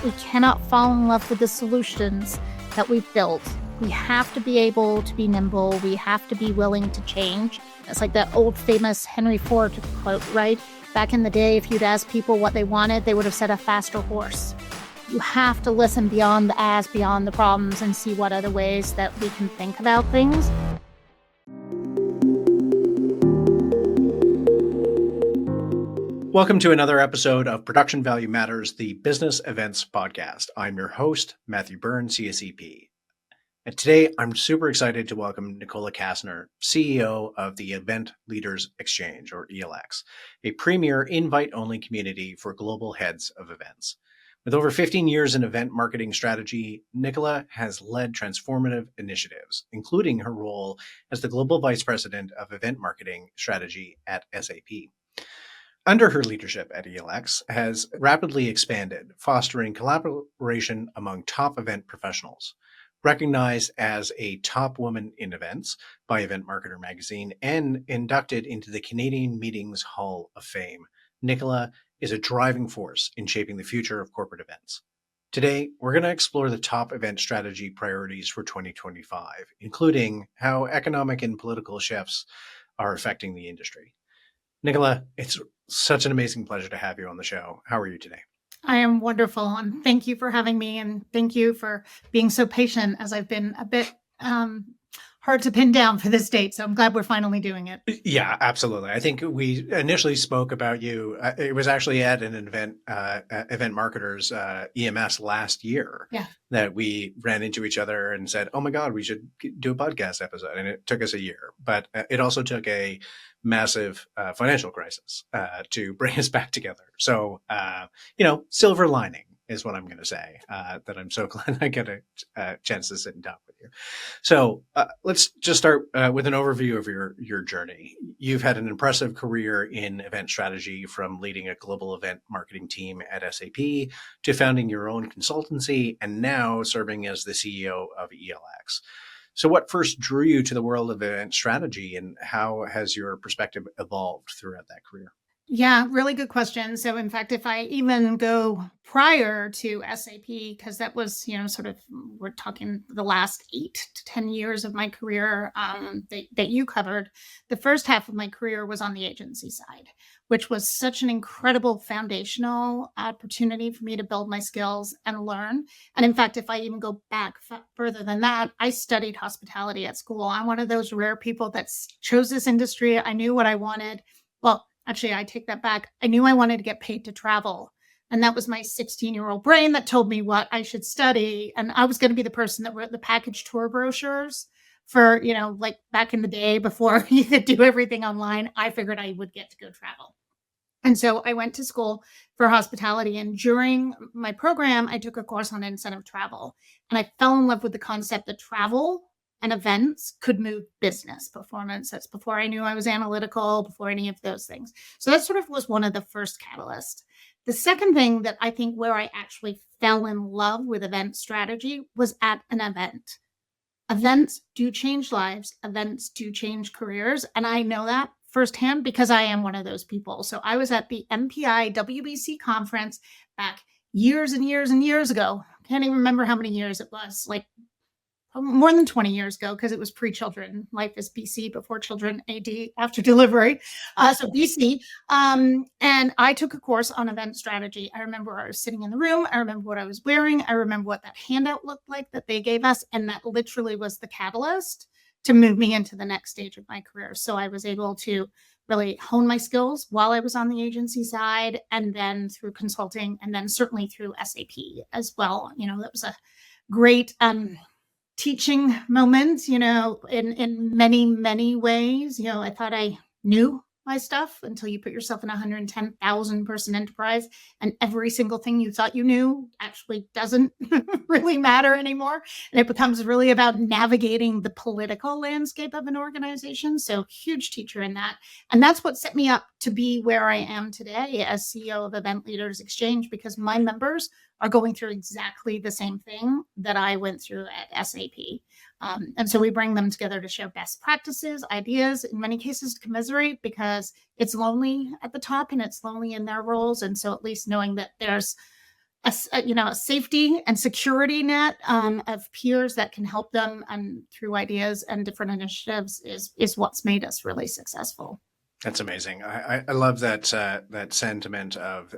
We cannot fall in love with the solutions that we've built. We have to be able to be nimble. We have to be willing to change. It's like that old famous Henry Ford quote, right? Back in the day, if you'd asked people what they wanted, they would have said a faster horse. You have to listen beyond the as, beyond the problems, and see what other ways that we can think about things. Welcome to another episode of Production Value Matters, the Business Events Podcast. I'm your host, Matthew Byrne, CSEP. And today I'm super excited to welcome Nicola Kastner, CEO of the Event Leaders Exchange, or ELX, a premier invite-only community for global heads of events. With over 15 years in event marketing strategy, Nicola has led transformative initiatives, including her role as the Global Vice President of Event Marketing Strategy at SAP. Under her leadership at ELX has rapidly expanded, fostering collaboration among top event professionals. Recognized as a top woman in events by Event Marketer magazine and inducted into the Canadian Meetings Hall of Fame, Nicola is a driving force in shaping the future of corporate events. Today, we're going to explore the top event strategy priorities for 2025, including how economic and political shifts are affecting the industry. Nicola, it's such an amazing pleasure to have you on the show. How are you today? I am wonderful, and thank you for having me, and thank you for being so patient as I've been a bit hard to pin down for this date. So I'm glad we're finally doing it. Yeah, absolutely. I think we initially spoke about you. It was actually at an event, Event Marketers EMS last year that we ran into each other and said, oh my God, we should do a podcast episode. And it took us a year, but it also took a massive financial crisis to bring us back together. So, silver lining is what I'm going to say, that I'm so glad I get a chance to sit and talk with you. So let's just start with an overview of your journey. You've had an impressive career in event strategy, from leading a global event marketing team at SAP to founding your own consultancy and now serving as the CEO of ELX. So what first drew you to the world of event strategy, and how has your perspective evolved throughout that career? Yeah, really good question. So in fact, if I even go prior to SAP, because that was, we're talking the last 8 to 10 years of my career that you covered, the first half of my career was on the agency side, which was such an incredible foundational opportunity for me to build my skills and learn. And in fact, if I even go back further than that, I studied hospitality at school. I'm one of those rare people that chose this industry. I knew what I wanted. Well, actually, I take that back. I knew I wanted to get paid to travel. And that was my 16-year-old brain that told me what I should study. And I was going to be the person that wrote the package tour brochures for, like back in the day before you could do everything online. I figured I would get to go travel. And so I went to school for hospitality. And during my program, I took a course on incentive travel. And I fell in love with the concept that travel and events could move business performance. That's before I knew I was analytical, before any of those things. So that sort of was one of the first catalysts. The second thing that I think where I actually fell in love with event strategy was at an event. Events do change lives. Events do change careers. And I know that firsthand because I am one of those people. So I was at the MPI WBC conference back years and years and years ago. Can't even remember how many years it was, like more than 20 years ago, because it was pre-children. Life is BC, before children, AD, after delivery. So BC. And I took a course on event strategy. I remember I was sitting in the room. I remember what I was wearing. I remember what that handout looked like that they gave us. And that literally was the catalyst to move me into the next stage of my career. So I was able to really hone my skills while I was on the agency side, and then through consulting, and then certainly through SAP as well. That was a great teaching moment, in many, many ways. I thought I knew my stuff until you put yourself in a 110,000 person enterprise, and every single thing you thought you knew actually doesn't really matter anymore. And it becomes really about navigating the political landscape of an organization. So huge teacher in that. And that's what set me up to be where I am today as CEO of Event Leaders Exchange, because my members are going through exactly the same thing that I went through at SAP. And so we bring them together to share best practices, ideas, in many cases to commiserate, because it's lonely at the top and it's lonely in their roles. And so at least knowing that there's a safety and security net of peers that can help them through ideas and different initiatives is what's made us really successful. That's amazing. I love that that sentiment of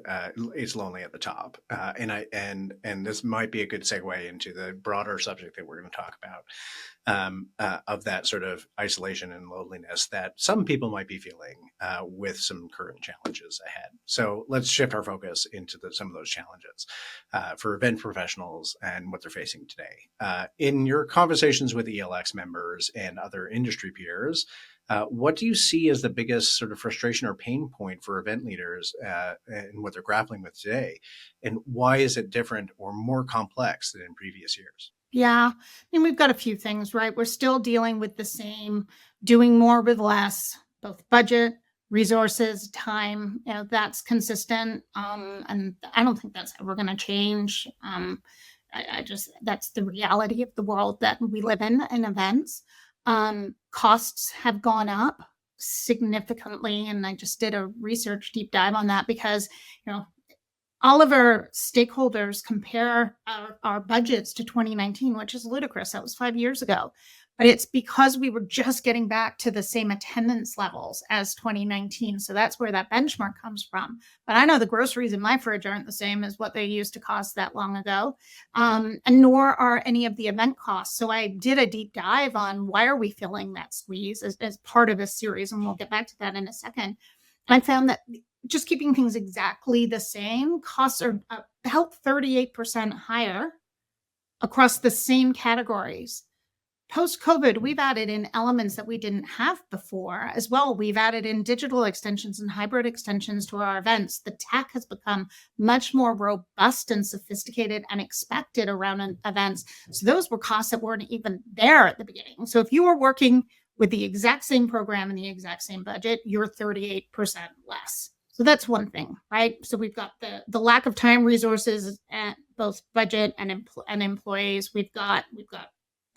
it's lonely at the top, and this might be a good segue into the broader subject that we're going to talk about, of that sort of isolation and loneliness that some people might be feeling with some current challenges ahead. So let's shift our focus into some of those challenges for event professionals and what they're facing today. In your conversations with ELX members and other industry peers, what do you see as the biggest sort of frustration or pain point for event leaders and what they're grappling with today? And why is it different or more complex than in previous years? Yeah, I mean, we've got a few things, right? We're still dealing with the same, doing more with less, both budget, resources, time. That's consistent, and I don't think that's ever going to change. I just that's the reality of the world that we live in events. Costs have gone up significantly, and I just did a research deep dive on that because you know all of our stakeholders compare our budgets to 2019, which is ludicrous. That was 5 years ago. But it's because we were just getting back to the same attendance levels as 2019. So that's where that benchmark comes from. But I know the groceries in my fridge aren't the same as what they used to cost that long ago, and nor are any of the event costs. So I did a deep dive on why are we feeling that squeeze as part of this series, and we'll get back to that in a second. And I found that just keeping things exactly the same, costs are about 38% higher across the same categories. Post-COVID, we've added in elements that we didn't have before as well. We've added in digital extensions and hybrid extensions to our events. The tech has become much more robust and sophisticated and expected around events. So those were costs that weren't even there at the beginning. So if you were working with the exact same program and the exact same budget, you're 38% less. So that's one thing, right? So we've got the lack of time, resources, at both budget and employees. We've got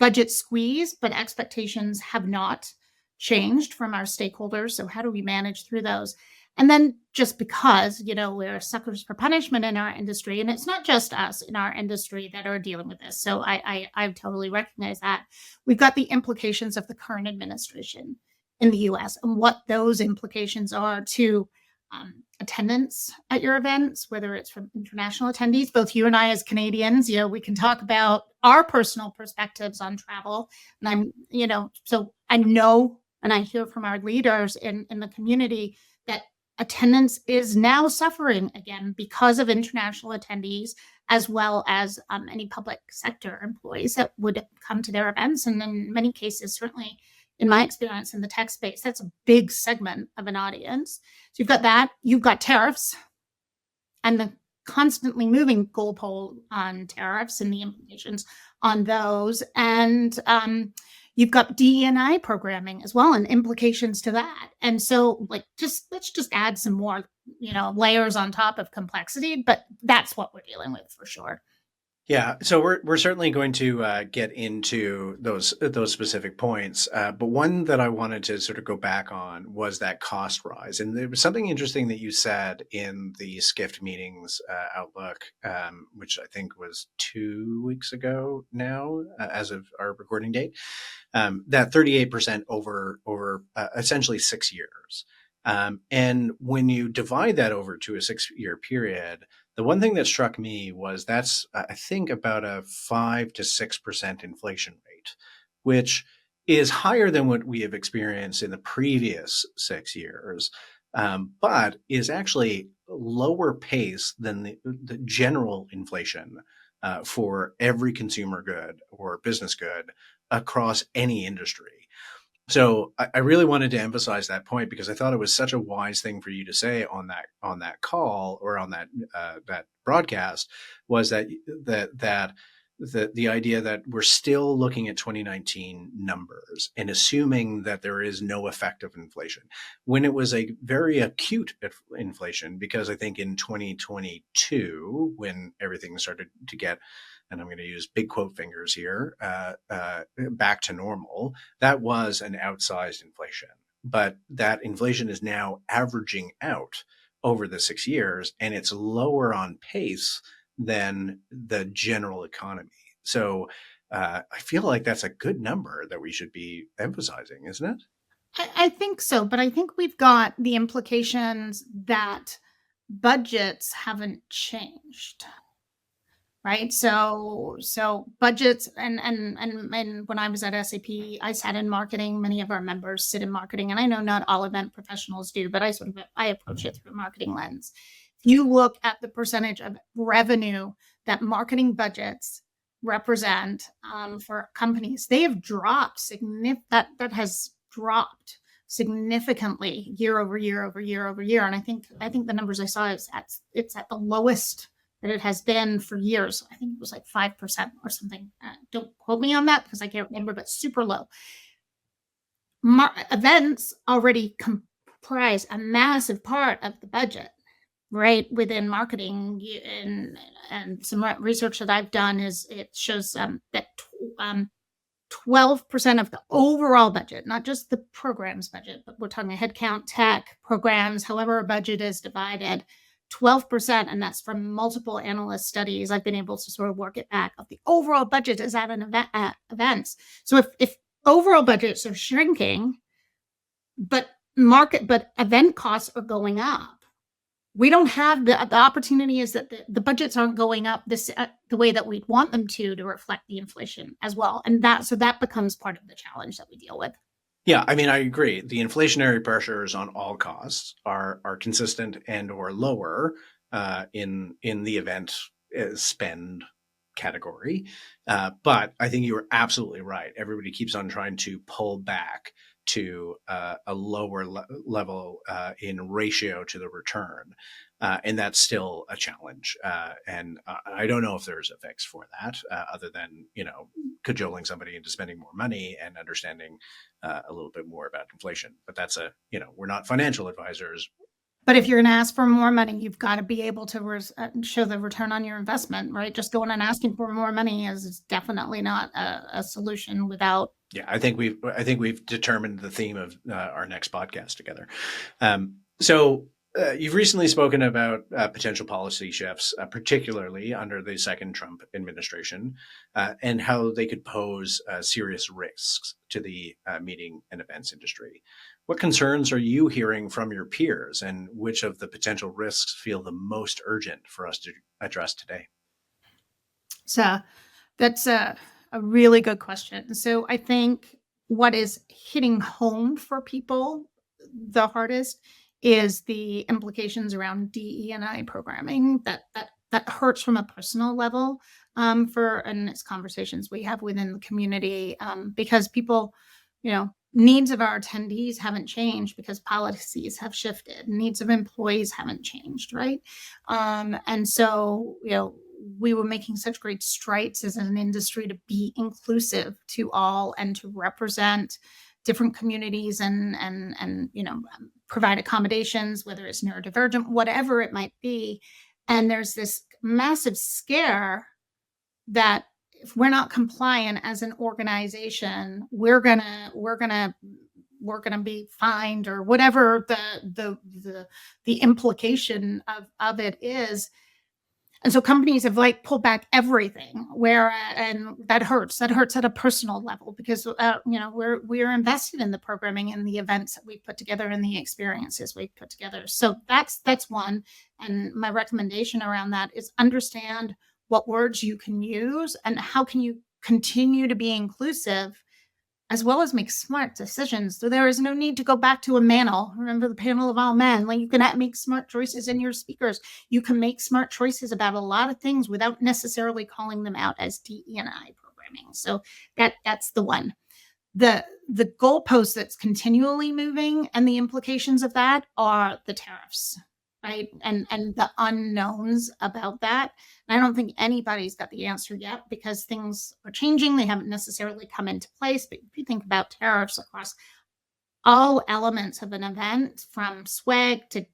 budget squeeze, but expectations have not changed from our stakeholders. So how do we manage through those? And then just because, we're suckers for punishment in our industry, and it's not just us in our industry that are dealing with this. So I totally recognize that. We've got the implications of the current administration in the US and what those implications are to attendance at your events, whether it's from international attendees. Both you and I as Canadians, we can talk about our personal perspectives on travel. And so I know and I hear from our leaders in the community that attendance is now suffering again because of international attendees, as well as any public sector employees that would come to their events. And in many cases, certainly in my experience in the tech space, that's a big segment of an audience. So you've got that. You've got tariffs and the constantly moving goalpost on tariffs and the implications on those. And you've got DE&I programming as well and implications to that. And so let's just add some more, layers on top of complexity, but that's what we're dealing with for sure. Yeah, so we're certainly going to get into those specific points, but one that I wanted to sort of go back on was that cost rise, and there was something interesting that you said in the Skift meetings outlook, which I think was 2 weeks ago now, as of our recording date, that 38% over essentially 6 years, and when you divide that over to a 6-year period. The one thing that struck me was that's, I think, about a 5 to 6% inflation rate, which is higher than what we have experienced in the previous 6 years, but is actually lower pace than the general inflation for every consumer good or business good across any industry. So I really wanted to emphasize that point because I thought it was such a wise thing for you to say on that call or on that broadcast was that the idea that we're still looking at 2019 numbers and assuming that there is no effect of inflation when it was a very acute inflation, because I think in 2022 when everything started to get, and I'm going to use big quote fingers here, back to normal, that was an outsized inflation. But that inflation is now averaging out over the 6 years, and it's lower on pace than the general economy. So I feel like that's a good number that we should be emphasizing, isn't it? I think so, but I think we've got the implications that budgets haven't changed. Right. So budgets and when I was at SAP, I sat in marketing. Many of our members sit in marketing. And I know not all event professionals do, but I approach it through a marketing lens. If you look at the percentage of revenue that marketing budgets represent for companies, they have dropped that has dropped significantly year over year over year over year. And I think the numbers I saw is it's at the lowest that it has been for years. I think it was like 5% or something. Don't quote me on that because I can't remember, but super low. Events already comprise a massive part of the budget, right? Within marketing, and some research that I've done is it shows that 12% of the overall budget, not just the programs budget, but we're talking headcount, tech, programs, however a budget is divided, 12%, and that's from multiple analyst studies. I've been able to sort of work it back of the overall budget is at an events. So if overall budgets are shrinking, but event costs are going up, we don't have the opportunity is that the budgets aren't going up the way that we'd want them to reflect the inflation as well. And that becomes part of the challenge that we deal with. Yeah, I mean, I agree. The inflationary pressures on all costs are consistent and or lower in the event spend category. But I think you were absolutely right. Everybody keeps on trying to pull back to a lower level in ratio to the return. And that's still a challenge. And I don't know if there's a fix for that other than, cajoling somebody into spending more money and understanding a little bit more about inflation. But that's we're not financial advisors. But if you're going to ask for more money, you've got to be able to show the return on your investment, right? Just going and asking for more money is definitely not a solution without. Yeah, I think we've determined the theme of our next podcast together. So you've recently spoken about potential policy shifts, particularly under the second Trump administration, and how they could pose serious risks to the meeting and events industry. What concerns are you hearing from your peers, and which of the potential risks feel the most urgent for us to address today? So that's a really good question. So I think what is hitting home for people the hardest is the implications around DE&I programming that hurts from a personal level and it's conversations we have within the community because people, needs of our attendees haven't changed because policies have shifted. Needs of employees haven't changed, right? And so, we were making such great strides as an industry to be inclusive to all and to represent different communities and provide accommodations, whether it's neurodivergent, whatever it might be. And there's this massive scare that if we're not compliant as an organization, we're gonna be fined or whatever the implication of it is. And so companies have pulled back everything and that hurts at a personal level because, we're invested in the programming and the events that we put together and the experiences we put together. So that's one. And my recommendation around that is understand what words you can use and how can you continue to be inclusive as well as make smart decisions. So there is no need to go back to a panel. Remember the panel of all men. You can make smart choices in your speakers. You can make smart choices about a lot of things without necessarily calling them out as DE&I programming. So that's the one. The goalpost that's continually moving and the implications of that are the tariffs, right? And the unknowns about that. And I don't think anybody's got the answer yet because things are changing. They haven't necessarily come into place. But if you think about tariffs across all elements of an event, from swag to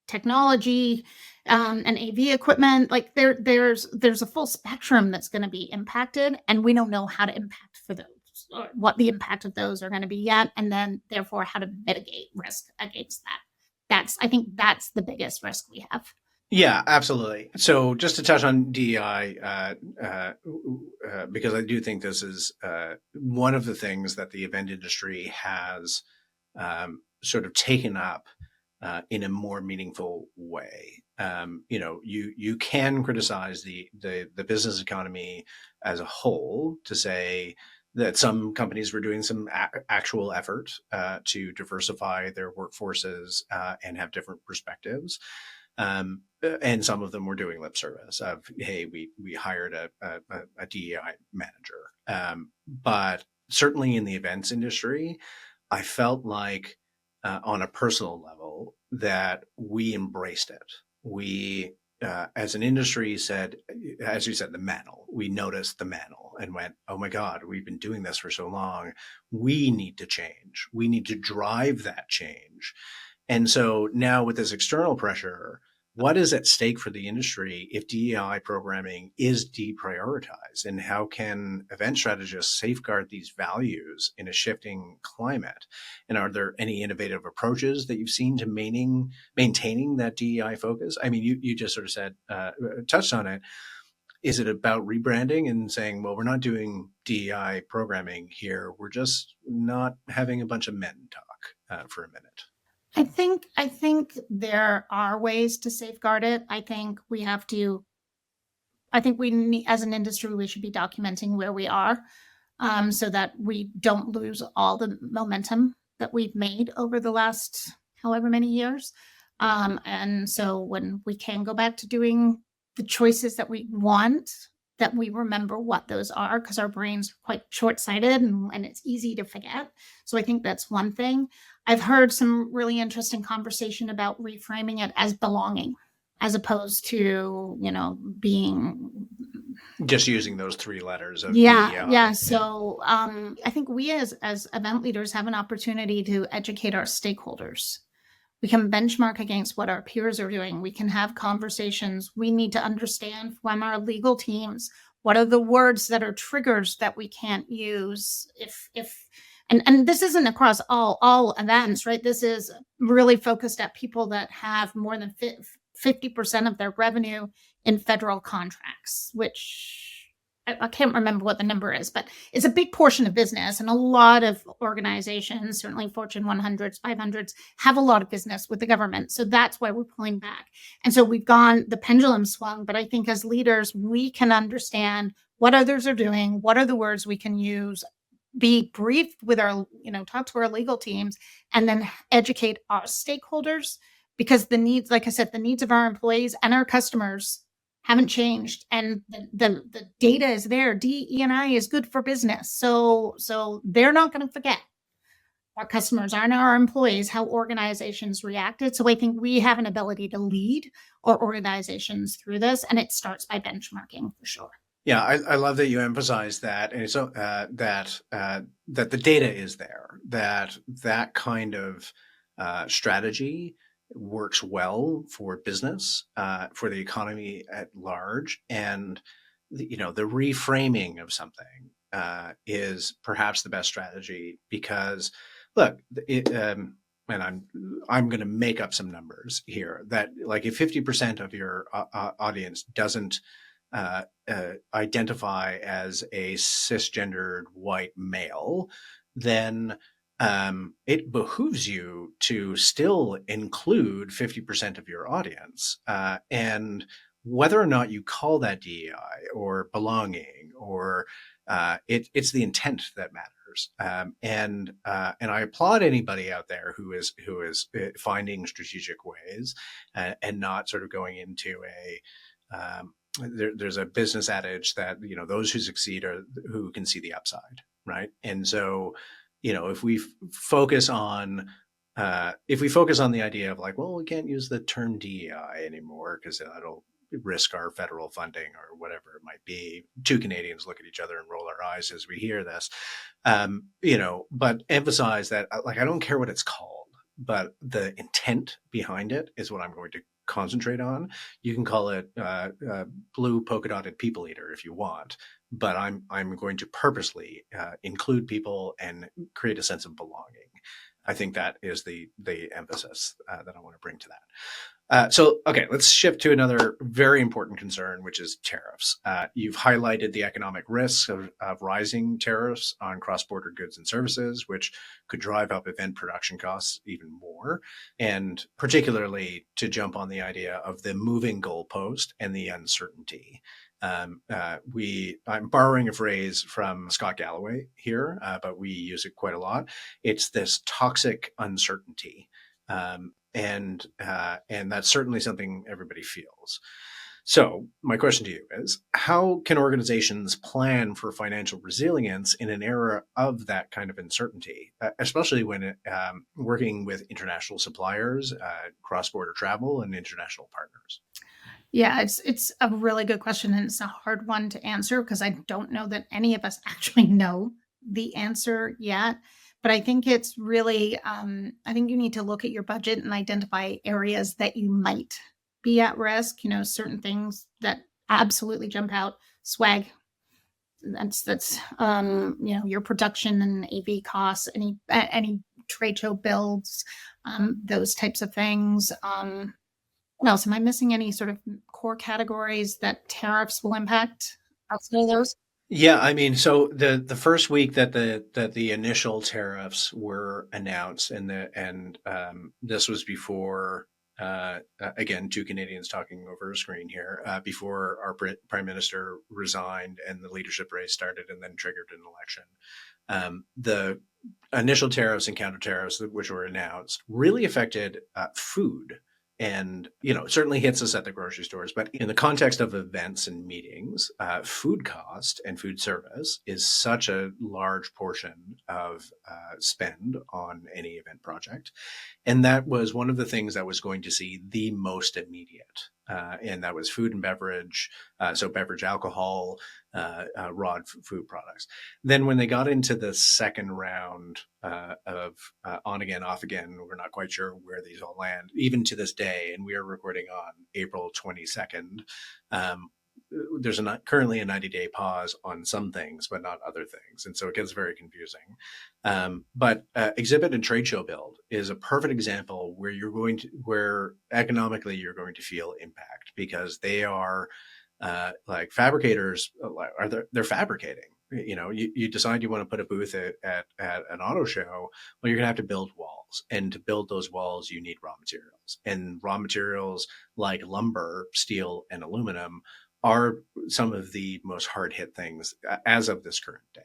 technology and AV equipment, there's a full spectrum that's going to be impacted, and we don't know how to impact for those, or what the impact of those are going to be yet, and then therefore how to mitigate risk against that. I think that's the biggest risk we have. Yeah, absolutely. So just to touch on DEI, because I do think this is one of the things that the event industry has sort of taken up in a more meaningful way. You can criticize the business economy as a whole to say that some companies were doing some actual effort to diversify their workforces and have different perspectives. And some of them were doing lip service of, hey, we hired a DEI manager. But certainly in the events industry, I felt like on a personal level that we embraced it. We, as an industry, said, as you said, the mantle. We noticed the mantle and went, oh my God, we've been doing this for so long. We need to change. We need to drive that change. And so now with this external pressure, what is at stake for the industry if DEI programming is deprioritized? And how can event strategists safeguard these values in a shifting climate? And are there any innovative approaches that you've seen to maintaining that DEI focus? I mean, you just sort of said, touched on it. Is it about rebranding and saying, well, we're not doing DEI programming here. We're just not having a bunch of men talk for a minute? I think there are ways to safeguard it. I think we need, as an industry, we should be documenting where we are, so that we don't lose all the momentum that we've made over the last however many years. And so when we can go back to doing the choices that we want, that we remember what those are, because our brains are quite short-sighted, and it's easy to forget. So I think that's one thing. I've heard some really interesting conversation about reframing it as belonging, as opposed to, being. Just using those three letters of Yeah, yeah. DEI. So I think we as event leaders have an opportunity to educate our stakeholders. We can benchmark against what our peers are doing. We can have conversations. We need to understand from our legal teams what are the words that are triggers that we can't use if and this isn't across all events, right? This is really focused at people that have more than 50% of their revenue in federal contracts, which I can't remember what the number is, but it's a big portion of business. And a lot of organizations, certainly Fortune 100s, 500s, have a lot of business with the government. So that's why we're pulling back. And so the pendulum swung. But I think as leaders, we can understand what others are doing, what are the words we can use, be briefed with talk to our legal teams, and then educate our stakeholders, because the needs, like I said, the needs of our employees and our customers haven't changed, and the data is there. DE&I is good for business, so they're not going to forget. Our customers aren't our employees, how organizations reacted. So I think we have an ability to lead our organizations through this, and it starts by benchmarking for sure. Yeah, I love that you emphasize that, and so that the data is there, that kind of strategy works well for business, for the economy at large, and the reframing of something is perhaps the best strategy because, look, and I'm going to make up some numbers here that like if 50% of your audience doesn't identify as a cisgendered white male, then it behooves you to still include 50% of your audience. And whether or not you call that DEI or belonging or it's the intent that matters. And I applaud anybody out there who is finding strategic ways and not sort of going into there's a business adage that those who succeed are who can see the upside, right? And so if we focus on the idea of like, well, we can't use the term DEI anymore because that'll risk our federal funding or whatever it might be. Two Canadians look at each other and roll our eyes as we hear this, but emphasize that like I don't care what it's called, but the intent behind it is what I'm going to concentrate on. You can call it blue polka dotted people eater if you want, but I'm going to purposely include people and create a sense of belonging. I think that is the emphasis that I want to bring to that. Okay, let's shift to another very important concern, which is tariffs. You've highlighted the economic risks of rising tariffs on cross-border goods and services, which could drive up event production costs even more, and particularly to jump on the idea of the moving goalpost and the uncertainty. I'm borrowing a phrase from Scott Galloway here, but we use it quite a lot. It's this toxic uncertainty. And that's certainly something everybody feels. So my question to you is, how can organizations plan for financial resilience in an era of that kind of uncertainty, especially when working with international suppliers, cross-border travel, and international partners? Yeah, it's a really good question, and it's a hard one to answer because I don't know that any of us actually know the answer yet. But I think it's really, I think you need to look at your budget and identify areas that you might be at risk. Certain things that absolutely jump out. Swag. That's your production and AV costs, any trade show builds, those types of things. What else? Am I missing any sort of core categories that tariffs will impact outside of those? Yeah, I mean, so the first week that the initial tariffs were announced, and this was before, again, two Canadians talking over a screen here, before our prime minister resigned and the leadership race started, and then triggered an election. The initial tariffs and counter tariffs which were announced really affected food. And, it certainly hits us at the grocery stores. But in the context of events and meetings, food cost and food service is such a large portion of spend on any event project. And that was one of the things that was going to see the most immediate. And that was food and beverage, so beverage alcohol, raw food products. Then when they got into the second round of on again, off again, we're not quite sure where these all land, even to this day, and we are recording on April 22nd. There's currently a 90-day pause on some things, but not other things. And so it gets very confusing. But exhibit and trade show build is a perfect example where economically you're going to feel impact, because they are like fabricators they're fabricating. You decide you want to put a booth at an auto show. Well, you're going to have to build walls, and to build those walls you need raw materials, and raw materials like lumber, steel, and aluminum are some of the most hard hit things as of this current day.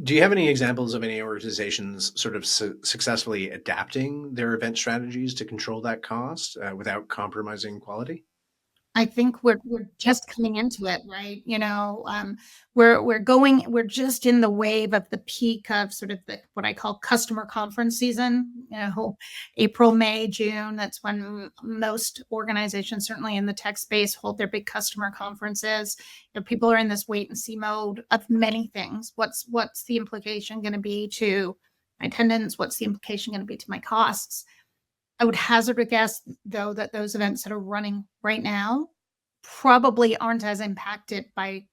Do you have any examples of any organizations sort of successfully adapting their event strategies to control that cost without compromising quality? I think we're just coming into it, right? We're just in the wave of the peak of sort of what I call customer conference season. April, May, June. That's when most organizations, certainly in the tech space, hold their big customer conferences. People are in this wait and see mode of many things. What's the implication going to be to my attendance? What's the implication going to be to my costs? I would hazard a guess, though, that those events that are running right now probably aren't as impacted by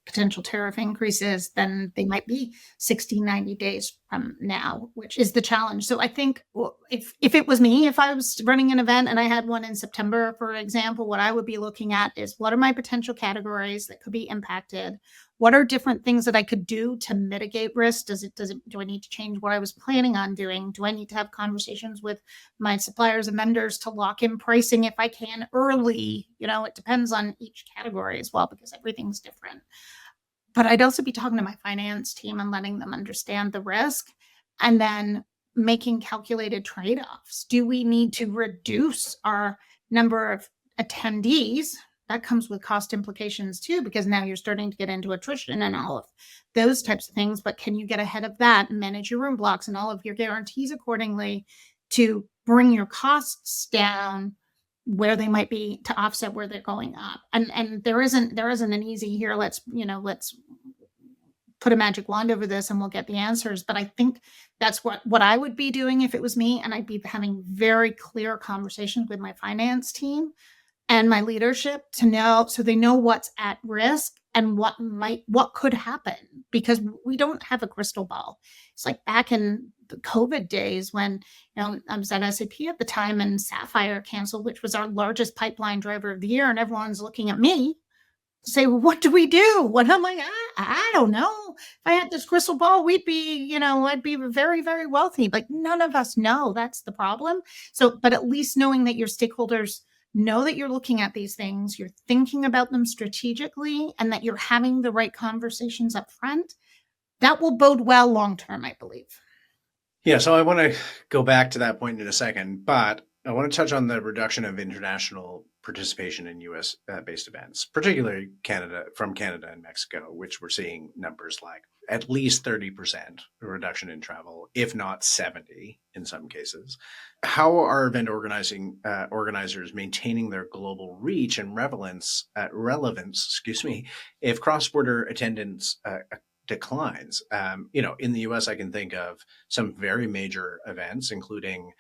potential tariff increases than they might be 60, 90 days from now, which is the challenge. So I think, if it was me, if I was running an event and I had one in September, for example, what I would be looking at is, what are my potential categories that could be impacted? What are different things that I could do to mitigate risk? Do I need to change what I was planning on doing? Do I need to have conversations with my suppliers and vendors to lock in pricing if I can early? It depends on each category as well, because everything's different. But I'd also be talking to my finance team and letting them understand the risk, and then making calculated trade-offs. Do we need to reduce our number of attendees? That comes with cost implications too, because now you're starting to get into attrition and all of those types of things. But can you get ahead of that and manage your room blocks and all of your guarantees accordingly to bring your costs down where they might be, to offset where they're going up? And there isn't an easy here, let's put a magic wand over this and we'll get the answers. But I think that's what I would be doing if it was me, and I'd be having very clear conversations with my finance team and my leadership to know, so they know what's at risk and what could happen, because we don't have a crystal ball. It's like back in the COVID days when, I was at SAP at the time and Sapphire canceled, which was our largest pipeline driver of the year, and everyone's looking at me to say, well, what do we do? What I'm like, I don't know. If I had this crystal ball, we'd be, I'd be very, very wealthy. Like none of us know. That's the problem. So, but at least knowing that your stakeholders know that you're looking at these things, you're thinking about them strategically, and that you're having the right conversations up front, that will bode well long term, I believe. Yeah, so I want to go back to that point in a second, but I want to touch on the reduction of international participation in U.S. based events, particularly from Canada and Mexico, which we're seeing numbers like at least 30% reduction in travel, if not 70 in some cases. How are event organizers maintaining their global reach and relevance, if cross-border attendance declines? In the US, I can think of some very major events, including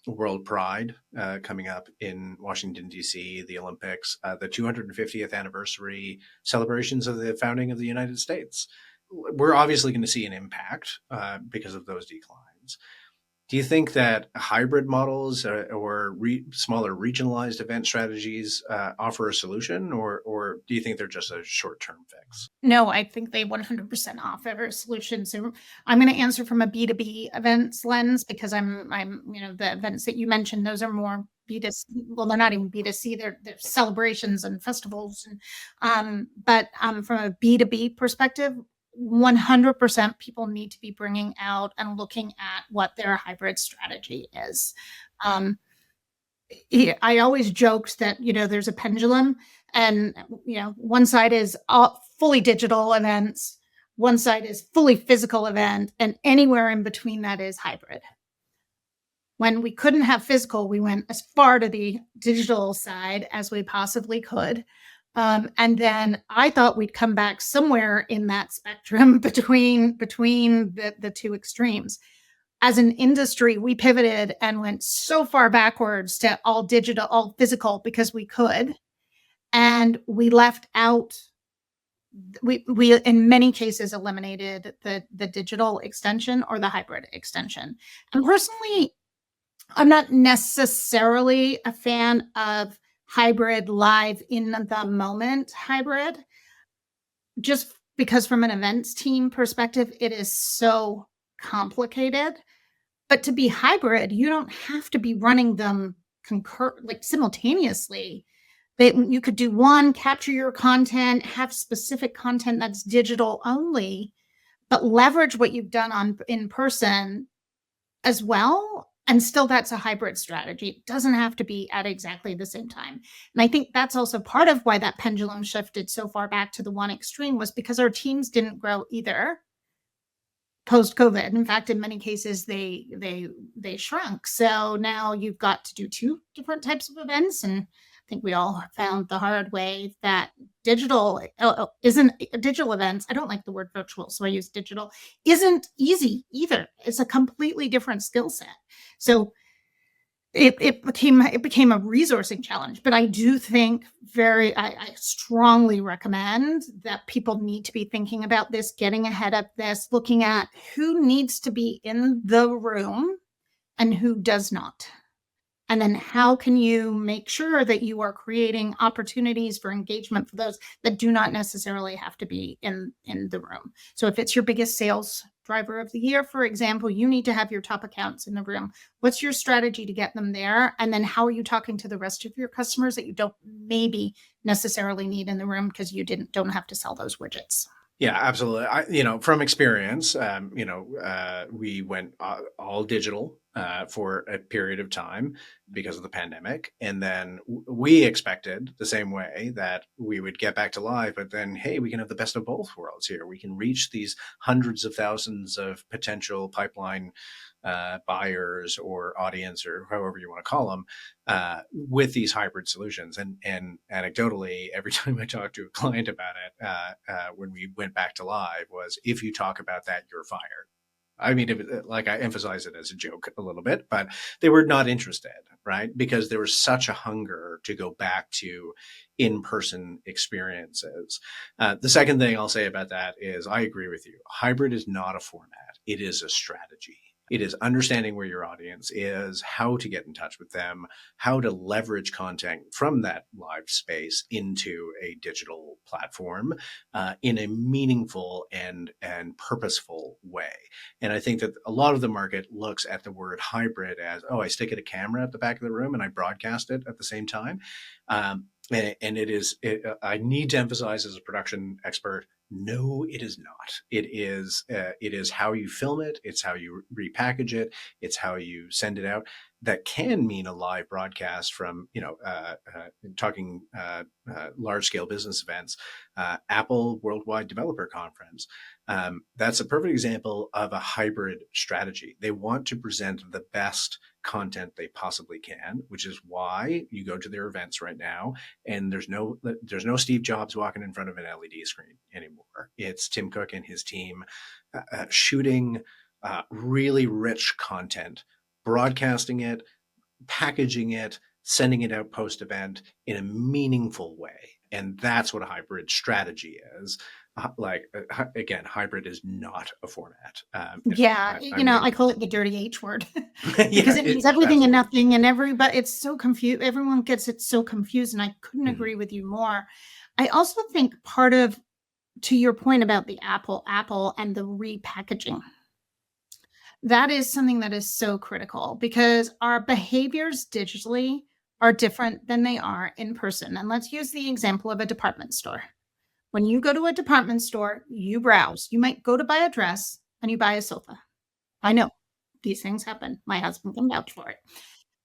World Pride coming up in Washington, D.C., the Olympics, the 250th anniversary celebrations of the founding of the United States. We're obviously going to see an impact because of those declines. Do you think that hybrid models or smaller regionalized event strategies offer a solution, or do you think they're just a short-term fix? No, I think they 100% offer a solution. So I'm going to answer from a B2B events lens, because I'm the events that you mentioned, those are more B2C. Well, they're not even B2C. They're celebrations and festivals. But from a B2B perspective, 100% people need to be bringing out and looking at what their hybrid strategy is. I always joked that, there's a pendulum, and, one side is all fully digital events, one side is fully physical event, and anywhere in between that is hybrid. When we couldn't have physical, we went as far to the digital side as we possibly could. And then I thought we'd come back somewhere in that spectrum between the two extremes. As an industry, we pivoted and went so far backwards to all digital, all physical, because we could. And we left out, we in many cases eliminated the digital extension or the hybrid extension. And personally, I'm not necessarily a fan of hybrid live in the moment hybrid, just because from an events team perspective, it is so complicated. But to be hybrid, you don't have to be running them simultaneously. You could do one, capture your content, have specific content that's digital only, but leverage what you've done in person as well. And still, that's a hybrid strategy. It doesn't have to be at exactly the same time. And I think that's also part of why that pendulum shifted so far back to the one extreme, was because our teams didn't grow either post-COVID. In fact, in many cases, they shrunk. So now you've got to do two different types of events. And I think we all found the hard way that digital digital events. I don't like the word virtual, so I use digital. Isn't easy either. It's a completely different skill set. So it became a resourcing challenge. But I do think I strongly recommend that people need to be thinking about this, getting ahead of this, looking at who needs to be in the room and who does not. And then how can you make sure that you are creating opportunities for engagement for those that do not necessarily have to be in the room? So if it's your biggest sales driver of the year, for example, you need to have your top accounts in the room. What's your strategy to get them there? And then how are you talking to the rest of your customers that you don't maybe necessarily need in the room because you don't have to sell those widgets? Yeah, absolutely. From experience, we went all digital for a period of time because of the pandemic. And then we expected the same way that we would get back to live, but then, hey, we can have the best of both worlds here. We can reach these hundreds of thousands of potential pipeline buyers or audience, or however you want to call them, with these hybrid solutions. And anecdotally, every time I talked to a client about it, when we went back to live, was, if you talk about that, you're fired. I mean, I emphasize it as a joke a little bit, but they were not interested, right? Because there was such a hunger to go back to in-person experiences. The second thing I'll say about that is I agree with you. Hybrid is not a format. It is a strategy. It is understanding where your audience is, how to get in touch with them, how to leverage content from that live space into a digital platform in a meaningful and purposeful way. And I think that a lot of the market looks at the word hybrid as, oh, I stick a camera at the back of the room and I broadcast it at the same time. And I need to emphasize as a production expert, no, it is not. It is how you film it. It's how you repackage it. It's how you send it out. That can mean a live broadcast from, talking large scale business events, Apple Worldwide Developer Conference. That's a perfect example of a hybrid strategy. They want to present the best content they possibly can, which is why you go to their events right now and there's no Steve Jobs walking in front of an LED screen anymore. It's Tim Cook and his team shooting really rich content, broadcasting it, packaging it, sending it out post-event in a meaningful way. And that's what a hybrid strategy is. Again, hybrid is not a format. I call it the dirty H word because Yeah, it means everything and absolutely. nothing, and everybody. It's so confused. Everyone gets it so confused, and I couldn't agree with you more. I also think part of, to your point about the Apple and the repackaging, that is something that is so critical because our behaviors digitally are different than they are in person. And let's use the example of a department store. When you go to a department store, you browse. You might go to buy a dress and you buy a sofa. I know these things happen. My husband can vouch for it,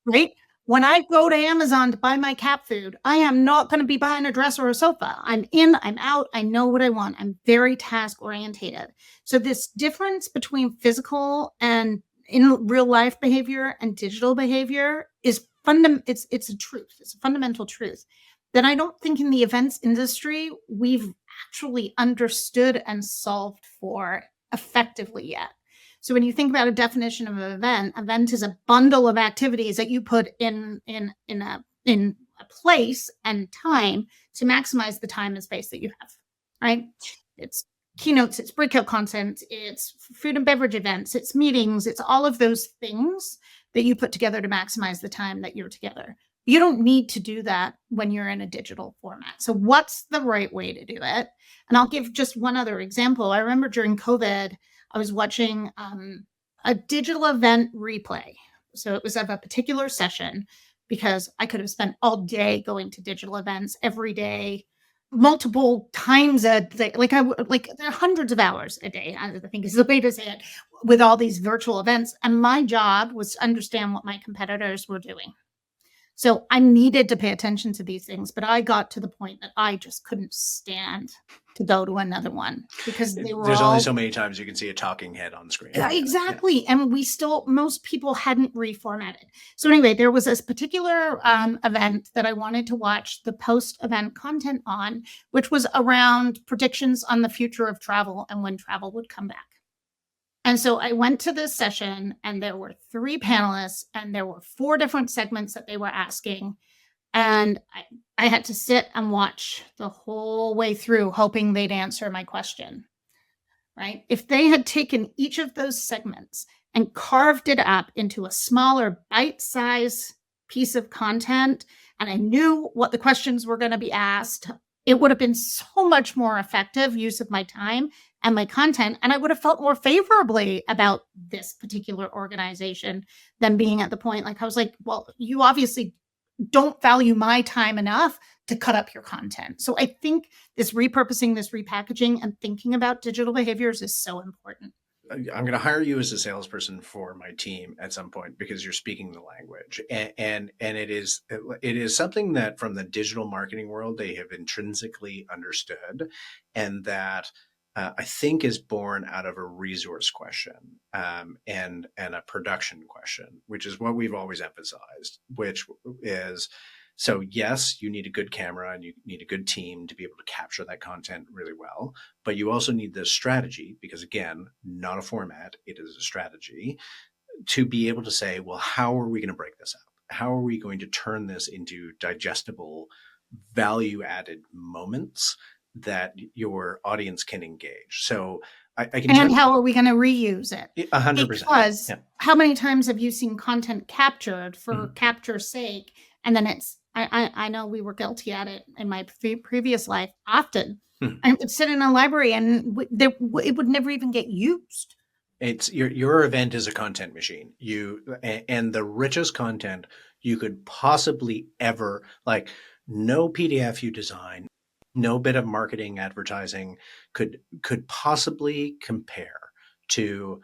right? When I go to Amazon to buy my cat food, I am not going to be buying a dress or a sofa. I'm in, I'm out. I know what I want. I'm very task orientated. So this difference between physical and in real life behavior and digital behavior is it's a truth. It's a fundamental truth that I don't think in the events industry we've actually understood and solved for effectively yet. So when you think about a definition of an event is a bundle of activities that you put in a place and time to maximize the time and space that you have, right? It's keynotes, it's breakout content, it's food and beverage events, it's meetings, it's all of those things that you put together to maximize the time that you're together. You don't need to do that when you're in a digital format. So what's the right way to do it? And I'll give just one other example. I remember during COVID, I was watching a digital event replay. So it was of a particular session because I could have spent all day going to digital events every day, multiple times a day. There are hundreds of hours a day, I think is the way to say it, with all these virtual events. And my job was to understand what my competitors were doing. So I needed to pay attention to these things, but I got to the point that I just couldn't stand to go to another one because they were There's all only so many times you can see a talking head on screen. yeah, exactly. Yeah. And most people hadn't reformatted. So anyway, there was this particular event that I wanted to watch the post-event content on, which was around predictions on the future of travel and when travel would come back. And so I went to this session and there were 3 panelists and there were 4 different segments that they were asking. And I had to sit and watch the whole way through, hoping they'd answer my question, right? If they had taken each of those segments and carved it up into a smaller bite-sized piece of content, and I knew what the questions were going to be asked, it would have been so much more effective use of my time and my content. And I would have felt more favorably about this particular organization than being at the point. Like I was like, well, you obviously don't value my time enough to cut up your content. So I think this repurposing, this repackaging, and thinking about digital behaviors is so important. I'm going to hire you as a salesperson for my team at some point because you're speaking the language, and it is something that from the digital marketing world they have intrinsically understood, and that I think is born out of a resource question and a production question, which is what we've always emphasized, which is. So yes, you need a good camera and you need a good team to be able to capture that content really well. But you also need this strategy because, again, not a format, it is a strategy to be able to say, well, how are we going to break this up? How are we going to turn this into digestible value added moments that your audience can engage. So I can tell And how are we going to reuse it? you 100%. Because Yeah. how many times have you seen content captured for Mhm. capture's sake? And then I know we were guilty at it in my previous life often. Mhm. I would sit in a library and it would never even get used. It's your event is a content machine. And the richest content you could possibly ever, like, no PDF you design, no bit of marketing advertising could possibly compare to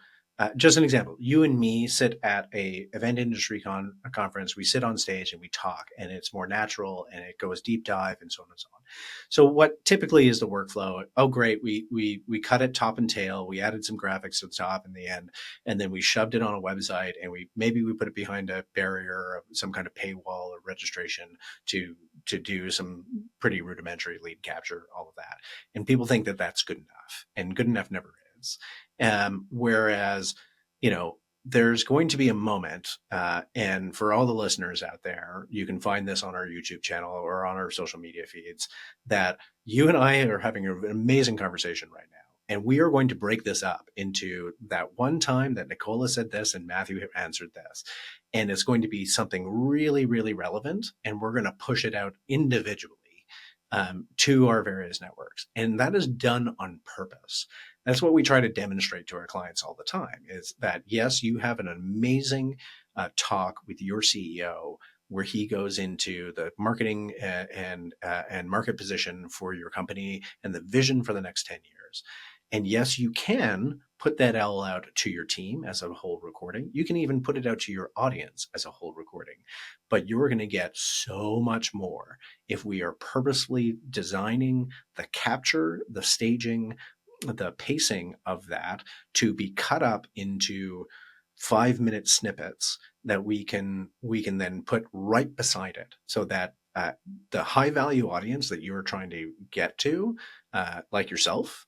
just an example. You and me sit at a event industry a conference. We sit on stage and we talk, and it's more natural and it goes deep dive and so on and so on. So what typically is the workflow? Oh, great. We cut it top and tail. We added some graphics to the top and the end, and then we shoved it on a website, and maybe we put it behind a barrier of some kind of paywall or registration to do some pretty rudimentary lead capture, all of that. And people think that that's good enough, and good enough never is. Whereas, there's going to be a moment, and for all the listeners out there, you can find this on our YouTube channel or on our social media feeds, that you and I are having an amazing conversation right now. And we are going to break this up into that one time that Nicola said this and Matthew answered this. And it's going to be something really, really relevant. And we're going to push it out individually to our various networks. And that is done on purpose. That's what we try to demonstrate to our clients all the time, is that, yes, you have an amazing talk with your CEO where he goes into the marketing and market position for your company and the vision for the next 10 years. And yes, you can put that all out to your team as a whole recording. You can even put it out to your audience as a whole recording. But you're going to get so much more if we are purposefully designing the capture, the staging, the pacing of that to be cut up into 5-minute snippets that we can then put right beside it, so that the high value audience that you're trying to get to, like yourself,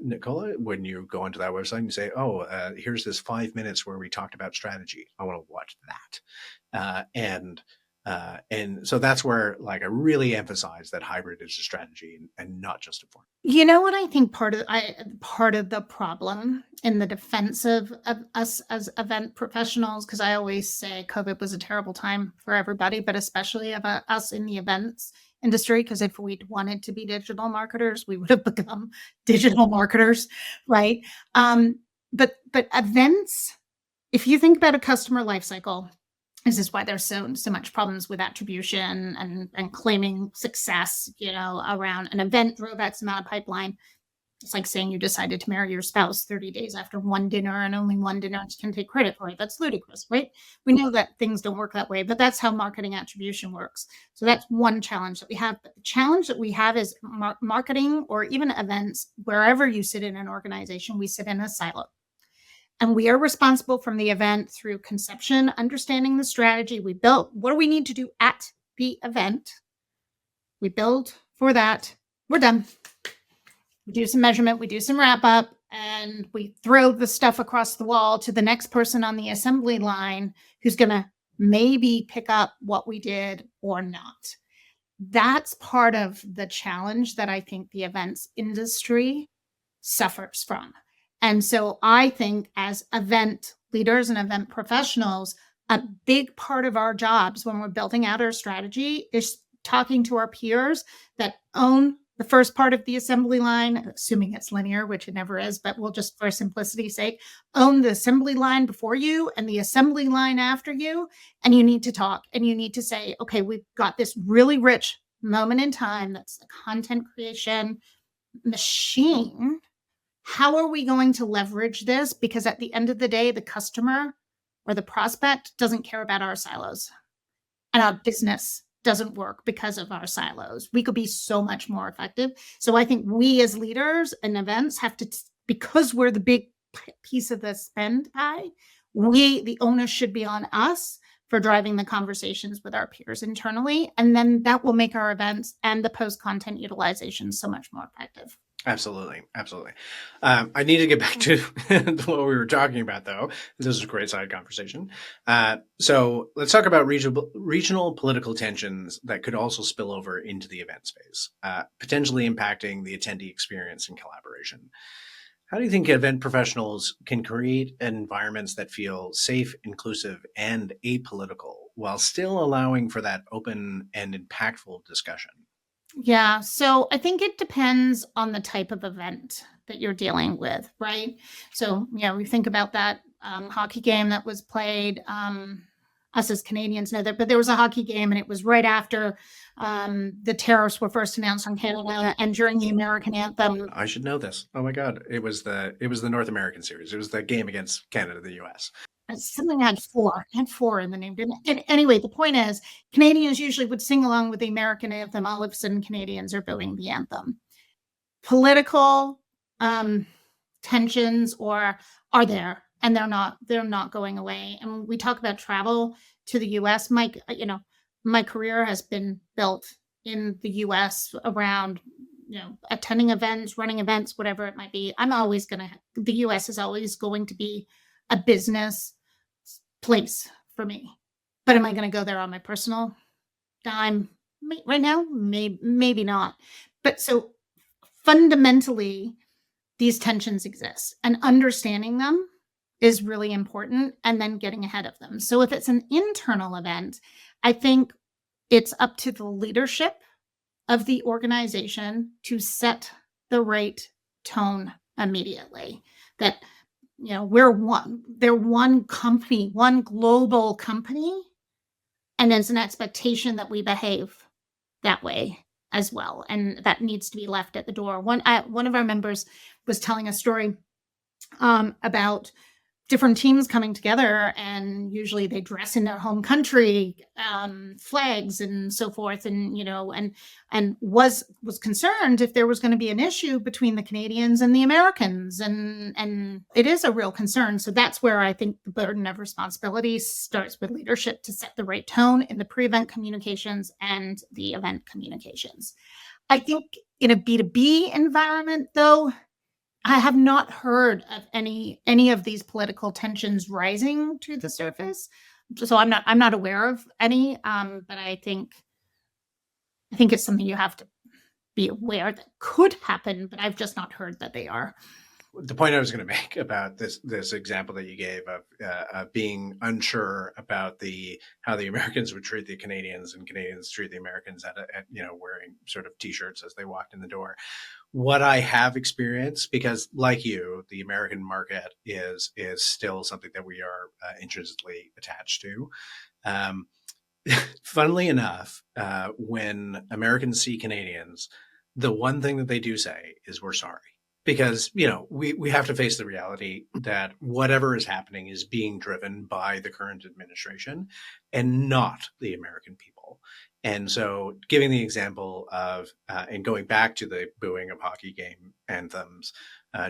Nicola, when you go onto that website and you say, oh, here's this 5 minutes where we talked about strategy, I want to watch that. And so that's where, like, I really emphasize that hybrid is a strategy and not just a form. You know what I think part of the problem in the defense of us as event professionals, because I always say COVID was a terrible time for everybody, but especially of us in the events industry, because if we'd wanted to be digital marketers, we would have become digital marketers, right? But events, if you think about a customer life cycle, this is why there's so much problems with attribution and claiming success, around an event drove X amount of pipeline. It's like saying you decided to marry your spouse 30 days after one dinner and only one dinner can take credit for it. That's ludicrous, right? We know that things don't work that way, but that's how marketing attribution works. So that's one challenge that we have. But the challenge that we have is marketing, or even events, wherever you sit in an organization, we sit in a silo. And we are responsible from the event through conception, understanding the strategy we built. What do we need to do at the event? We build for that. We're done. We do some measurement, we do some wrap up, and we throw the stuff across the wall to the next person on the assembly line who's going to maybe pick up what we did or not. That's part of the challenge that I think the events industry suffers from. And so I think, as event leaders and event professionals, a big part of our jobs when we're building out our strategy is talking to our peers that own the first part of the assembly line, assuming it's linear, which it never is, but we'll just, for simplicity's sake, own the assembly line before you and the assembly line after you. And you need to talk and you need to say, okay, we've got this really rich moment in time that's the content creation machine. How are we going to leverage this? Because at the end of the day, the customer or the prospect doesn't care about our silos, and our business doesn't work because of our silos. We could be so much more effective. So I think we as leaders and events have to, because we're the big piece of the spend pie, the onus should be on us for driving the conversations with our peers internally. And then that will make our events and the post content utilization so much more effective. Absolutely, absolutely. I need to get back to what we were talking about, though. This is a great side conversation. So let's talk about regional political tensions that could also spill over into the event space, potentially impacting the attendee experience and collaboration. How do you think event professionals can create environments that feel safe, inclusive, and apolitical while still allowing for that open and impactful discussion? Yeah, so I think it depends on the type of event that you're dealing with, right? So, yeah, we think about that hockey game that was played. Us as Canadians know that, but there was a hockey game, and it was right after the tariffs were first announced on Canada, and during the American anthem. I should know this. Oh my god, it was the North American series. It was the game against Canada, the U.S. Something had four in the name, didn't it? And anyway, the point is, Canadians usually would sing along with the American anthem. All of a sudden, Canadians are booing the anthem. Political um, tensions or are there, and they're not going away. And we talk about travel to the US. My career has been built in the US around attending events, running events, whatever it might be. The US is always going to be a business place for me. But am I going to go there on my personal dime right now? Maybe not. But so fundamentally, these tensions exist, and understanding them is really important, and then getting ahead of them. So if it's an internal event, I think it's up to the leadership of the organization to set the right tone immediately. That they're one company, one global company, and there's an expectation that we behave that way as well, and that needs to be left at the door. One of our members was telling a story about different teams coming together, and usually they dress in their home country flags and so forth, and and was concerned if there was going to be an issue between the Canadians and the Americans, and it is a real concern. So that's where I think the burden of responsibility starts with leadership, to set the right tone in the pre-event communications and the event communications. I think in a B2B environment, though, I have not heard of any of these political tensions rising to the surface. So I'm not aware of any. But I think it's something you have to be aware that could happen, but I've just not heard that they are. The point I was going to make about this example that you gave of being unsure about the how the Americans would treat the Canadians and Canadians treat the Americans at wearing sort of t-shirts as they walked in the door. What I have experienced, because like you, the American market is still something that we are intrinsically attached to. Um, Funnily enough, when Americans see Canadians, the one thing that they do say is we're sorry. Because, we have to face the reality that whatever is happening is being driven by the current administration and not the American people. And so, giving the example of, and going back to the booing of hockey game anthems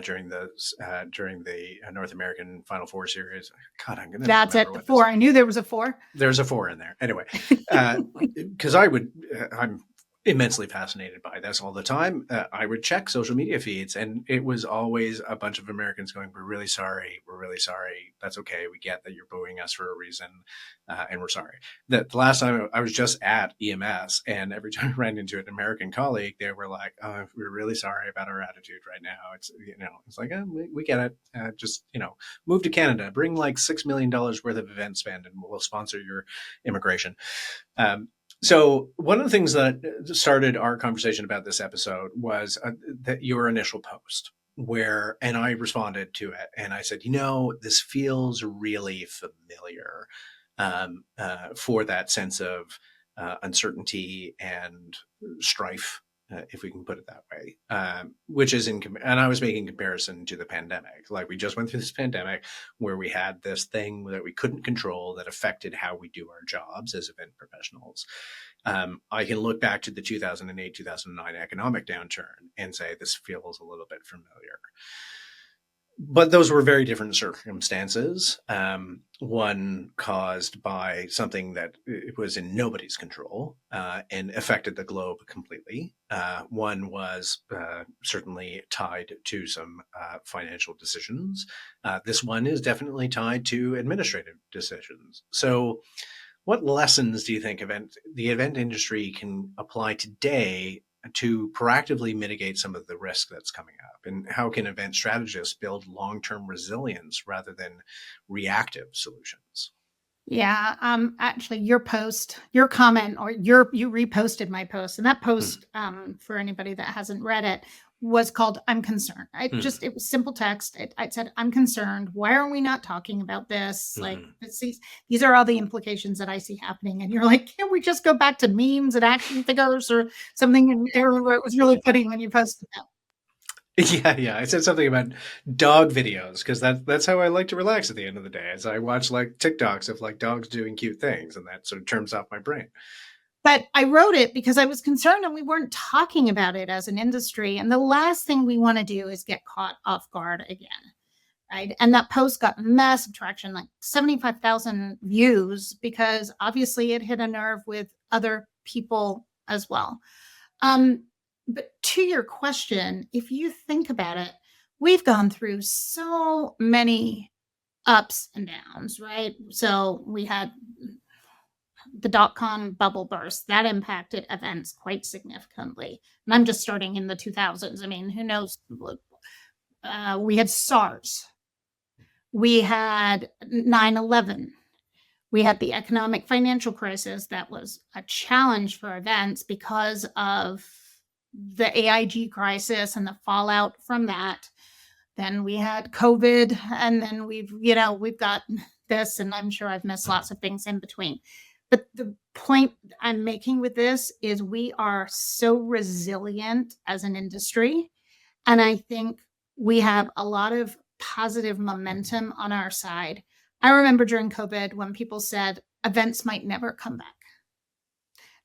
during the North American Final Four series. God, I'm going to That's remember at the what four. I knew there was a four. there's a four in there. Anyway, because I'm immensely fascinated by this all the time. I would check social media feeds, and it was always a bunch of Americans going, "We're really sorry. We're really sorry. That's okay. We get that you're booing us for a reason, and we're sorry." The last time I was just at EMS, and every time I ran into an American colleague, they were like, "Oh, we're really sorry about our attitude right now. It's like we get it. Just move to Canada, bring like $6 million worth of event spend, and we'll sponsor your immigration." So one of the things that started our conversation about this episode was that your initial post and I responded to it, and I said, this feels really familiar, for that sense of uncertainty and strife, if we can put it that way, which is and I was making comparison to the pandemic. Like, we just went through this pandemic where we had this thing that we couldn't control that affected how we do our jobs as event professionals. I can look back to the 2008, 2009 economic downturn and say this feels a little bit familiar. But those were very different circumstances. One caused by something that it was in nobody's control and affected the globe completely. One was certainly tied to some financial decisions. This one is definitely tied to administrative decisions. So, what lessons do you think the event industry can apply today to proactively mitigate some of the risk that's coming up? And how can event strategists build long-term resilience rather than reactive solutions? Yeah, actually your comment, or you reposted my post, and that Hmm. post, for anybody that hasn't read it, was called "I'm concerned." Hmm. It was simple text. I said, "I'm concerned. Why are we not talking about this? Like, Hmm. these are all the implications that I see happening." And you're like, "Can't we just go back to memes and action figures or something?" And I remember it was really funny when you posted that. Yeah, yeah. I said something about dog videos because that's how I like to relax at the end of the day. As I watch like TikToks of like dogs doing cute things, and that sort of turns off my brain. But I wrote it because I was concerned and we weren't talking about it as an industry. And the last thing we want to do is get caught off guard again. Right. And that post got massive traction, like 75,000 views, because obviously it hit a nerve with other people as well. Um, but to your question, if you think about it, we've gone through so many ups and downs, right? So we had the dot-com bubble burst that impacted events quite significantly, and I'm just starting in the 2000s. I mean, who knows? We had SARS, we had 9/11, we had the economic financial crisis that was a challenge for events because of the AIG crisis and the fallout from that. Then we had COVID, and then we've got this, and I'm sure I've missed lots of things in between. But the point I'm making with this is we are so resilient as an industry. And I think we have a lot of positive momentum on our side. I remember during COVID when people said events might never come back.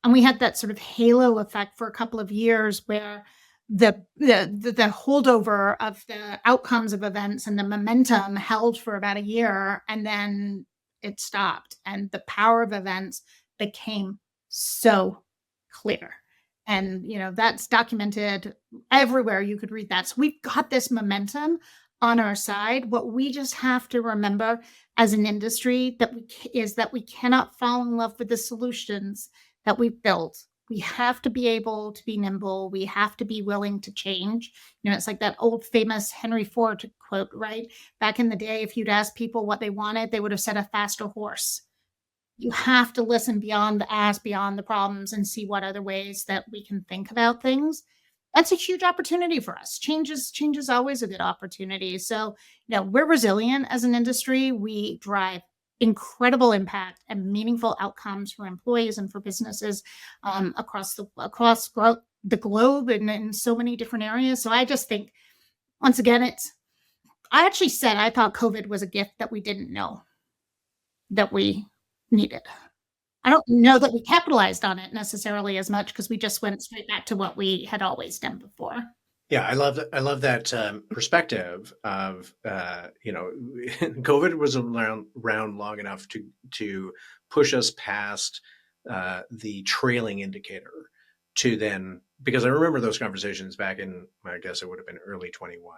And we had that sort of halo effect for a couple of years where the holdover of the outcomes of events and the momentum held for about a year, and then it stopped, and the power of events became so clear. And that's documented everywhere. You could read that. So we've got this momentum on our side. What we just have to remember as an industry is that we cannot fall in love with the solutions that we've built. We have to be able to be nimble. We have to be willing to change. It's like that old famous Henry Ford quote, right? Back in the day, if you'd asked people what they wanted, they would have said a faster horse. You have to listen beyond the ask, beyond the problems, and see what other ways that we can think about things. That's a huge opportunity for us. Change is always a good opportunity. So, we're resilient as an industry. We drive incredible impact and meaningful outcomes for employees and for businesses across the globe and in so many different areas. So I just think, once again, I actually said I thought COVID was a gift that we didn't know that we needed. I don't know that we capitalized on it necessarily as much because we just went straight back to what we had always done before. Yeah, I love that. I love that perspective of COVID was around long enough to push us past the trailing indicator to then, because I remember those conversations back in, I guess it would have been early 21,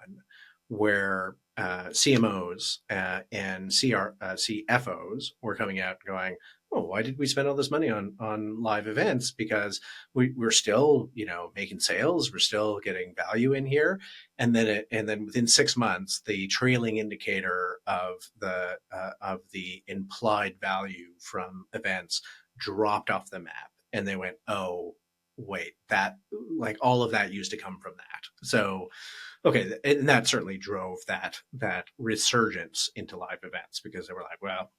where CMOs and CFOs were coming out and going, "Oh, why did we spend all this money on live events? Because we're still, making sales, we're still getting value in here." And then within 6 months, the trailing indicator of the implied value from events dropped off the map, and they went, "Oh, wait, that like all of that used to come from that." So okay, and that certainly drove that resurgence into live events because they were like, well,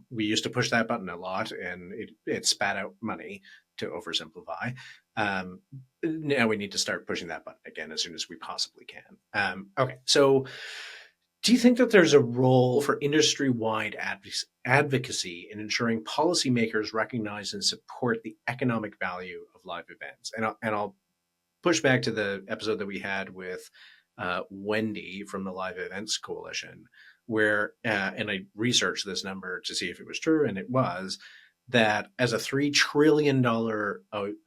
we used to push that button a lot, and it spat out money, to oversimplify. Now we need to start pushing that button again as soon as we possibly can. Okay, so do you think that there's a role for industry-wide advocacy in ensuring policymakers recognize and support the economic value of live events? And I'll push back to the episode that we had with Wendy from the Live Events Coalition, where, and I researched this number to see if it was true, and it was, that as a $3 trillion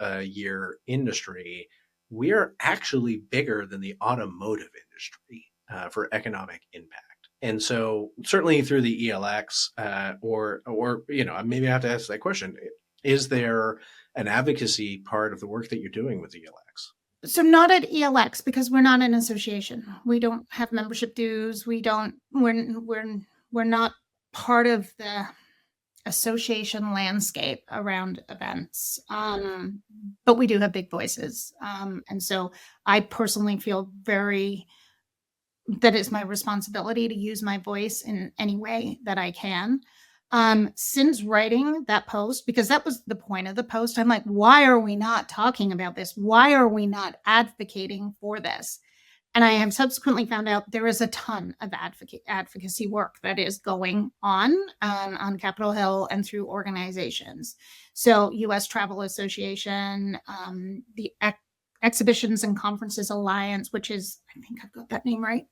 a year industry, we are actually bigger than the automotive industry for economic impact. And so, certainly through the ELX, or maybe I have to ask that question: is there an advocacy part of the work that you're doing with ELX? So not at ELX, because we're not an association. We don't have membership dues. We're not part of the association landscape around events. But we do have big voices. And so I personally feel that it's my responsibility to use my voice in any way that I can. Since writing that post, because that was the point of the post, I'm like, why are we not talking about this? Why are we not advocating for this? And I have subsequently found out there is a ton of advocacy work that is going on Capitol Hill and through organizations. So U.S. Travel Association, the Exhibitions and Conferences Alliance, which is, I think I've got that name right.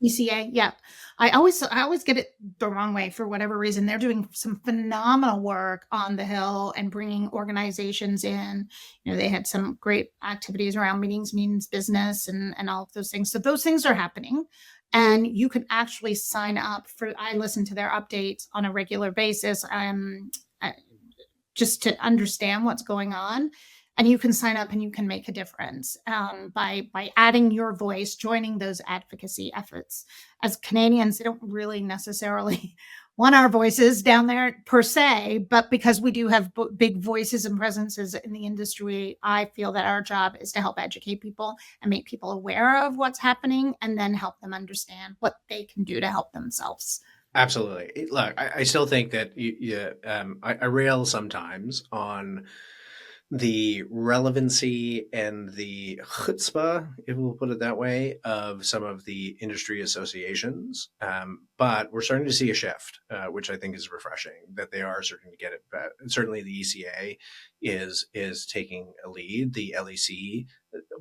ECA, yeah. I always get it the wrong way for whatever reason. They're doing some phenomenal work on the Hill and bringing organizations in. They had some great activities around meetings, business, and all of those things. So those things are happening, and you can actually sign up for. I listen to their updates on a regular basis, just to understand what's going on. And you can sign up and you can make a difference by adding your voice, joining those advocacy efforts. As Canadians, they don't really necessarily want our voices down there per se, but because we do have big voices and presences in the industry, I feel that our job is to help educate people and make people aware of what's happening, and then help them understand what they can do to help themselves. Absolutely. Look, I still think that I rail sometimes on the relevancy and the chutzpah, if we'll put it that way, of some of the industry associations. But we're starting to see a shift, which I think is refreshing, that they are starting to get it. But certainly the ECA is taking a lead. The LEC,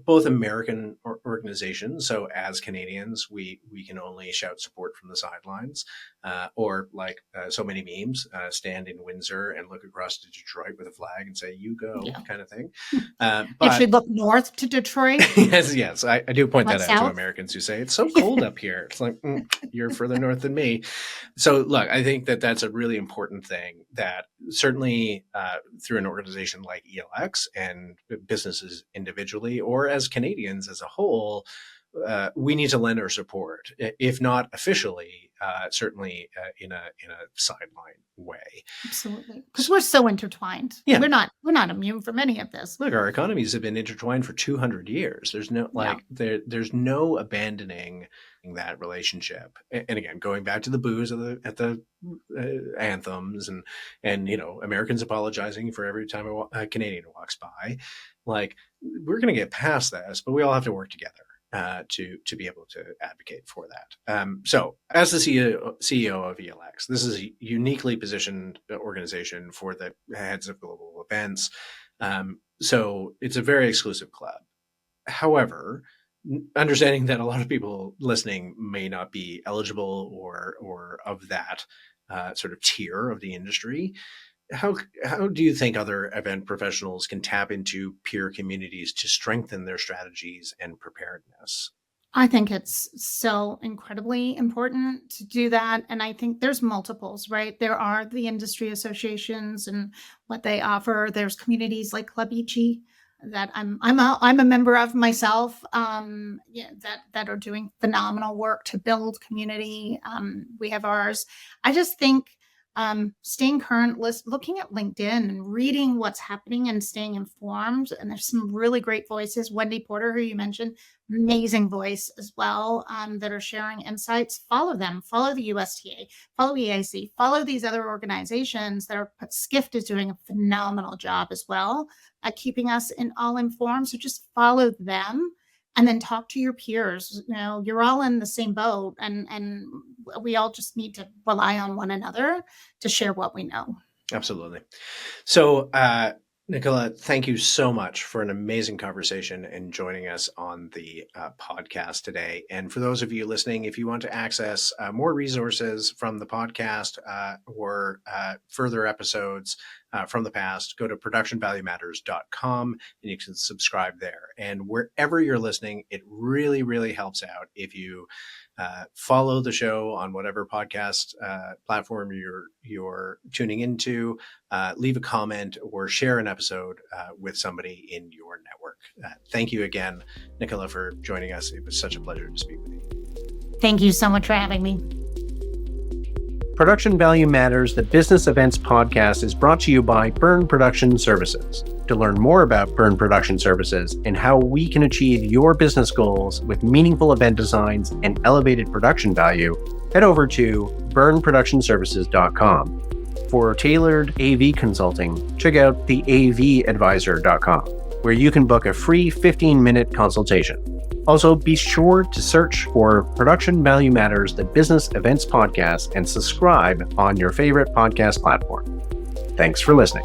both American organizations. So as Canadians, we can only shout support from the sidelines, or like so many memes, stand in Windsor and look across to Detroit with a flag and say, "You go," Yeah. kind of thing. Actually, look north to Detroit. yes, I do point that out South. to Americans who say it's so cold up here. It's like, you're further north than me. So look, I think that that's a really important thing, that certainly through an organization like ELX and businesses individually, or as Canadians as a whole, we need to lend our support, if not officially, certainly in a sideline way. Absolutely, because we're so intertwined. Yeah. We're not immune from any of this. Look, our economies have been intertwined for 200 years. There's no there's no abandoning that relationship. And again, going back to the boos at the anthems, and Americans apologizing for every time a Canadian walks by, like, we're going to get past this, but we all have to work together to be able to advocate for that. So as the CEO of ELX, this is a uniquely positioned organization for the heads of global events. So it's a very exclusive club. However, understanding that a lot of people listening may not be eligible or of that sort of tier of the industry, how do you think other event professionals can tap into peer communities to strengthen their strategies and preparedness? I think it's so incredibly important to do that. And I think there's multiples, right? There are the industry associations and what they offer. There's communities like Club Ichi that I'm a member of myself, that are doing phenomenal work to build community. We have ours. I just think staying current, looking at LinkedIn and reading what's happening and staying informed. And there's some really great voices. Wendy Porter, who you mentioned, amazing voice as well, that are sharing insights. Follow them, follow the USTA, follow EAC, follow these other organizations that are, Skift is doing a phenomenal job as well at keeping us all informed. So just follow them. And then talk to your peers. You're all in the same boat, and we all just need to rely on one another to share what we know. Absolutely. So Nicola, thank you so much for an amazing conversation and joining us on the podcast today. And for those of you listening, if you want to access more resources from the podcast or further episodes from the past, go to productionvaluematters.com and you can subscribe there. And wherever you're listening, it really, really helps out if you follow the show on whatever podcast platform you're tuning into, leave a comment or share an episode with somebody in your network. Thank you again, Nicola, for joining us. It was such a pleasure to speak with you. Thank you so much for having me. Production Value Matters, the Business Events Podcast, is brought to you by Burn Production Services. To learn more about Burn Production Services and how we can achieve your business goals with meaningful event designs and elevated production value, head over to burnproductionservices.com. For tailored AV consulting, check out theavadvisor.com, where you can book a free 15-minute consultation. Also, be sure to search for Production Value Matters, the Business Events Podcast, and subscribe on your favorite podcast platform. Thanks for listening.